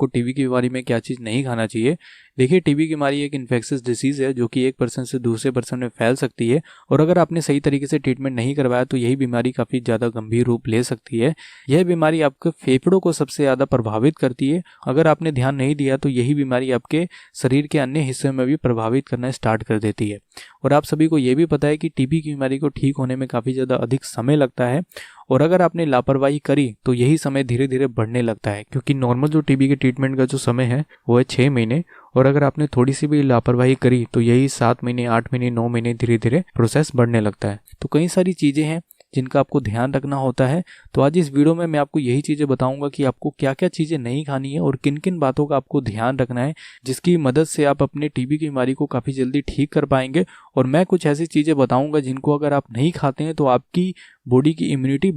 आपको टीबी की बीमारी में क्या चीज़ नहीं खाना चाहिए। देखिए, टीबी की बीमारी एक इन्फेक्शियस डिसीज़ है जो कि एक पर्सन से दूसरे पर्सन में फैल सकती है, और अगर आपने सही तरीके से ट्रीटमेंट नहीं करवाया तो यही बीमारी काफ़ी ज़्यादा गंभीर रूप ले सकती है। यह बीमारी आपके फेफड़ों को सबसे ज़्यादा प्रभावित करती है। अगर आपने ध्यान नहीं दिया तो यही बीमारी आपके शरीर के अन्य हिस्सों में भी प्रभावित करना स्टार्ट कर देती है। और आप सभी को ये भी पता है कि टीबी की बीमारी को ठीक होने में काफ़ी ज़्यादा अधिक समय लगता है, और अगर आपने लापरवाही करी तो यही समय धीरे धीरे बढ़ने लगता है, क्योंकि नॉर्मल जो टीबी के ट्रीटमेंट का जो समय है वो है 6 महीने, और अगर आपने थोड़ी सी भी लापरवाही करी तो यही 7 महीने, 8 महीने, 9 महीने धीरे धीरे प्रोसेस बढ़ने लगता है। तो कई सारी चीज़ें हैं जिनका आपको ध्यान रखना होता है। तो आज इस वीडियो में मैं आपको यही चीज़ें बताऊंगा कि आपको क्या क्या चीज़ें नहीं खानी है और किन किन बातों का आपको ध्यान रखना है, जिसकी मदद से आप अपने टीबी की बीमारी को काफ़ी जल्दी ठीक कर पाएंगे। और मैं कुछ ऐसी चीज़ें बताऊंगा जिनको अगर आप नहीं खाते हैं तो आपकी बॉडी की इम्यूनिटी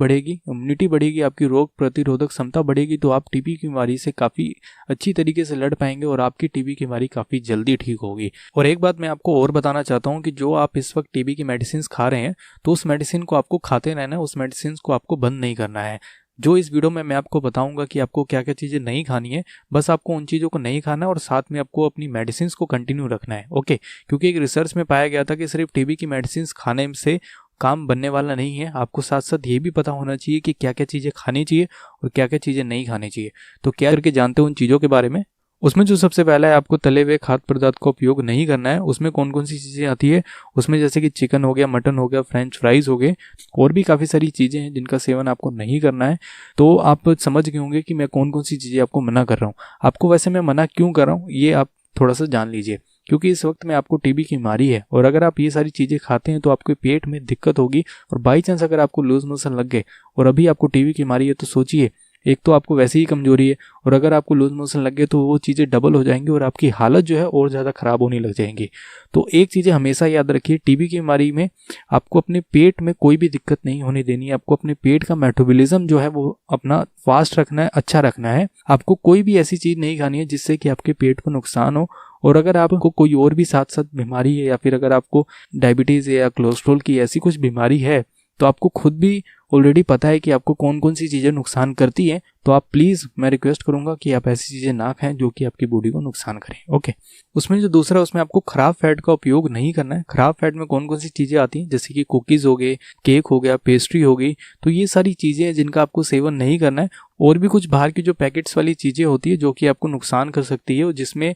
बढ़ेगी, आपकी रोग प्रतिरोधक क्षमता बढ़ेगी, तो आप टीबी की बीमारी से काफ़ी अच्छी तरीके से लड़ पाएंगे और आपकी टीबी की बीमारी काफ़ी जल्दी ठीक होगी। और एक बात मैं आपको और बताना चाहता हूँ कि जो आप इस वक्त टीबी की मेडिसिन खा रहे हैं तो उस मेडिसिन को आपको खाते रहना है, उस मेडिसिन को आपको बंद नहीं करना है। जो इस वीडियो में मैं आपको बताऊंगा कि आपको क्या क्या चीज़ें नहीं खानी है, बस आपको उन चीज़ों को नहीं खाना है और साथ में आपको अपनी मेडिसिन को कंटिन्यू रखना है। ओके, क्योंकि एक रिसर्च में पाया गया था कि सिर्फ टीबी की मेडिसिन खाने से काम बनने वाला नहीं है, आपको साथ साथ ये भी पता होना चाहिए कि क्या क्या चीज़ें खानी चाहिए और क्या क्या चीज़ें नहीं खानी चाहिए। तो क्या करके जानते हो उन चीज़ों के बारे में। उसमें जो सबसे पहला है, आपको तले हुए खाद्य पदार्थ का उपयोग नहीं करना है। उसमें कौन कौन सी चीज़ें आती है, उसमें जैसे कि चिकन हो गया, मटन हो गया, फ्रेंच फ्राइज़ हो गए, और भी काफ़ी सारी चीज़ें हैं जिनका सेवन आपको नहीं करना है। तो आप समझ गए होंगे कि मैं कौन कौन सी चीज़ें आपको मना कर रहा हूँ। आपको वैसे मैं मना क्यों कर रहा हूँ ये आप थोड़ा सा जान लीजिए, क्योंकि इस वक्त में आपको टीबी की बीमारी है और अगर आप ये सारी चीज़ें खाते हैं तो आपके पेट में दिक्कत होगी, और बाई चांस अगर आपको लूज मोशन लग गए और अभी आपको टीबी की बीमारी है तो सोचिए, एक तो आपको वैसे ही कमजोरी है और अगर आपको लूज मोशन लग गए तो वो चीज़ें डबल हो जाएंगी और आपकी हालत जो है और ज़्यादा ख़राब होने लग जाएंगी। तो एक चीज़ें हमेशा याद रखिए, टीबी की बीमारी में आपको अपने पेट में कोई भी दिक्कत नहीं होने देनी है। आपको अपने पेट का मेटाबॉलिज्म जो है वो अपना फास्ट रखना है, अच्छा रखना है। आपको कोई भी ऐसी चीज़ नहीं खानी है जिससे कि आपके पेट को नुकसान हो। और अगर आपको कोई और भी साथ साथ बीमारी है या फिर अगर आपको डायबिटीज़ या कोलेस्ट्रॉल की ऐसी कुछ बीमारी है तो आपको खुद भी ऑलरेडी पता है कि आपको कौन कौन सी चीज़ें नुकसान करती हैं, तो आप प्लीज़, मैं रिक्वेस्ट करूंगा कि आप ऐसी चीज़ें ना खाएं जो कि आपकी बॉडी को नुकसान करें। ओके, उसमें जो दूसरा, उसमें आपको खराब फैट का उपयोग नहीं करना है। खराब फैट में कौन कौन सी चीज़ें आती हैं, जैसे कि कुकीज़ हो गए, केक हो गया, पेस्ट्री हो गई, तो ये सारी चीज़ें हैं जिनका आपको सेवन नहीं करना है। और भी कुछ बाहर की जो पैकेट्स वाली चीज़ें होती है जो कि आपको नुकसान कर सकती है और जिसमें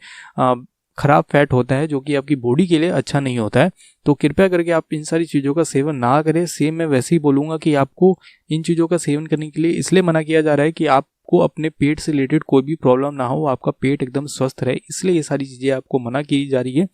खराब फैट होता है जो कि आपकी बॉडी के लिए अच्छा नहीं होता है। तो कृपया करके आप इन सारी चीज़ों का सेवन ना करें। सेम मैं वैसे ही बोलूँगा कि आपको इन चीज़ों का सेवन करने के लिए इसलिए मना किया जा रहा है कि आपको अपने पेट से रिलेटेड कोई भी प्रॉब्लम ना हो, आपका पेट एकदम स्वस्थ रहे, इसलिए ये सारी चीज़ें आपको मना की जा रही है।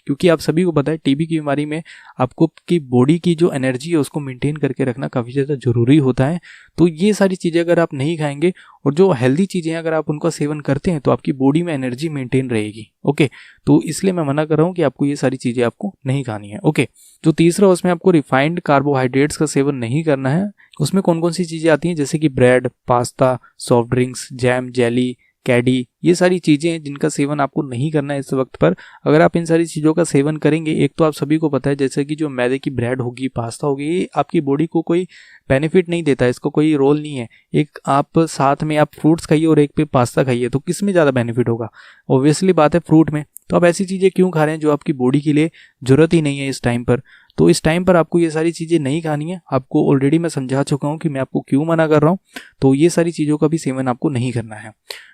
क्योंकि आप सभी को पता है टीबी की बीमारी में आपको की बॉडी की जो एनर्जी है उसको मेंटेन करके रखना काफ़ी ज़्यादा ज़रूरी होता है। तो ये सारी चीज़ें अगर आप नहीं खाएंगे और जो हेल्दी चीज़ें अगर आप उनका सेवन करते हैं तो आपकी बॉडी में एनर्जी मेंटेन रहेगी। ओके, तो इसलिए मैं मना कर रहा हूँ कि आपको ये सारी चीज़ें आपको नहीं खानी है। ओके, जो तीसरा, उसमें आपको रिफाइंड कार्बोहाइड्रेट्स का सेवन नहीं करना है। उसमें कौन कौन सी चीज़ें आती हैं, जैसे कि bread, pasta, soft drinks, jam, jelly, candy, ये सारी चीज़ें हैं जिनका सेवन आपको नहीं करना है इस वक्त पर। अगर आप इन सारी चीज़ों का सेवन करेंगे, एक तो आप सभी को पता है जैसे कि जो मैदे की ब्रेड होगी, पास्ता होगी, ये आपकी बॉडी को कोई बेनिफिट नहीं देता है, इसको कोई रोल नहीं है। एक आप साथ में आप फ्रूट्स खाइए और एक पे पास्ता खाइए, तो किस में ज़्यादा बेनिफिट होगा? ऑब्वियसली बात है फ्रूट में। तो आप ऐसी चीज़ें क्यों खा रहे हैं जो आपकी बॉडी के लिए ज़रूरत ही नहीं है इस टाइम पर। तो इस टाइम पर आपको ये सारी चीज़ें नहीं खानी है। आपको ऑलरेडी मैं समझा चुका हूँ कि मैं आपको क्यों मना कर रहा हूँ। तो ये सारी चीज़ों का भी सेवन आपको नहीं करना है।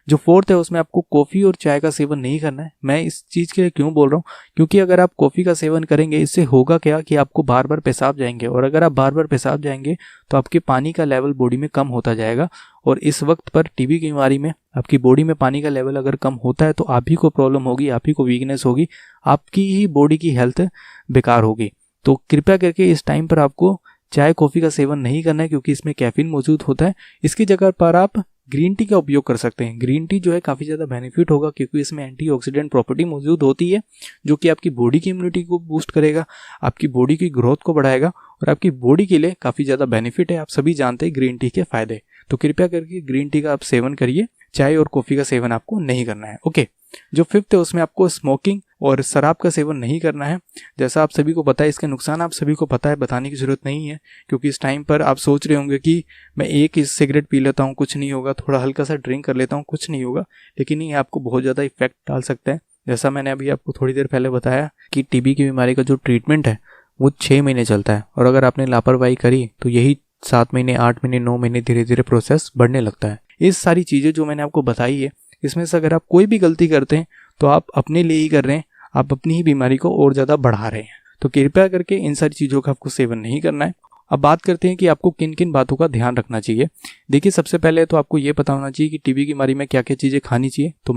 जो फोर्थ है, उसमें आपको कॉफ़ी और चाय का सेवन नहीं करना है। मैं इस चीज़ के लिए क्यों बोल रहा हूँ, क्योंकि अगर आप कॉफ़ी का सेवन करेंगे इससे होगा क्या कि आपको बार बार पेशाब जाएंगे, और अगर आप बार बार पेशाब जाएंगे तो आपके पानी का लेवल बॉडी में कम होता जाएगा। और इस वक्त पर टीबी की बीमारी में आपकी बॉडी में पानी का लेवल अगर कम होता है तो आप ही को प्रॉब्लम होगी, आप ही को वीकनेस होगी, आपकी ही बॉडी की हेल्थ बेकार होगी। तो कृपया करके इस टाइम पर आपको चाय कॉफ़ी का सेवन नहीं करना है, क्योंकि इसमें कैफीन मौजूद होता है। इसकी जगह पर आप ग्रीन टी का उपयोग कर सकते हैं। ग्रीन टी जो है काफ़ी ज़्यादा बेनिफिट होगा, क्योंकि इसमें एंटीऑक्सीडेंट प्रॉपर्टी मौजूद होती है जो कि आपकी बॉडी की इम्यूनिटी को बूस्ट करेगा, आपकी बॉडी की ग्रोथ को बढ़ाएगा और आपकी बॉडी के लिए काफ़ी ज़्यादा बेनिफिट है। आप सभी जानते हैं ग्रीन टी के फ़ायदे। तो कृपया करके ग्रीन टी का आप सेवन करिए, चाय और कॉफ़ी का सेवन आपको नहीं करना है। ओके, जो फिफ्थ है, उसमें आपको स्मोकिंग और शराब का सेवन नहीं करना है। जैसा आप सभी को पता है, इसके नुकसान आप सभी को पता है, बताने की ज़रूरत नहीं है, क्योंकि इस टाइम पर आप सोच रहे होंगे कि मैं एक ही सिगरेट पी लेता हूँ कुछ नहीं होगा, थोड़ा हल्का सा ड्रिंक कर लेता हूँ कुछ नहीं होगा, लेकिन ये आपको बहुत ज़्यादा इफेक्ट डाल सकता है। जैसा मैंने अभी आपको थोड़ी देर पहले बताया कि टीबी की बीमारी का जो ट्रीटमेंट है वो 6 महीने चलता है, और अगर आपने लापरवाही करी तो यही 7 महीने, 8 महीने, 9 महीने धीरे धीरे प्रोसेस बढ़ने लगता है। इस सारी चीज़ें जो मैंने आपको बताई है, इसमें से अगर आप कोई भी गलती करते हैं तो आप अपने लिए ही कर रहे हैं, आप अपनी ही बीमारी को और ज़्यादा बढ़ा रहे हैं। तो कृपया करके इन सारी चीज़ों का आपको सेवन नहीं करना है। अब बात करते हैं कि आपको किन किन बातों का ध्यान रखना चाहिए। देखिए, सबसे पहले तो आपको ये पता होना चाहिए कि टीबी की बीमारी में क्या क्या चीज़ें खानी चाहिए। तो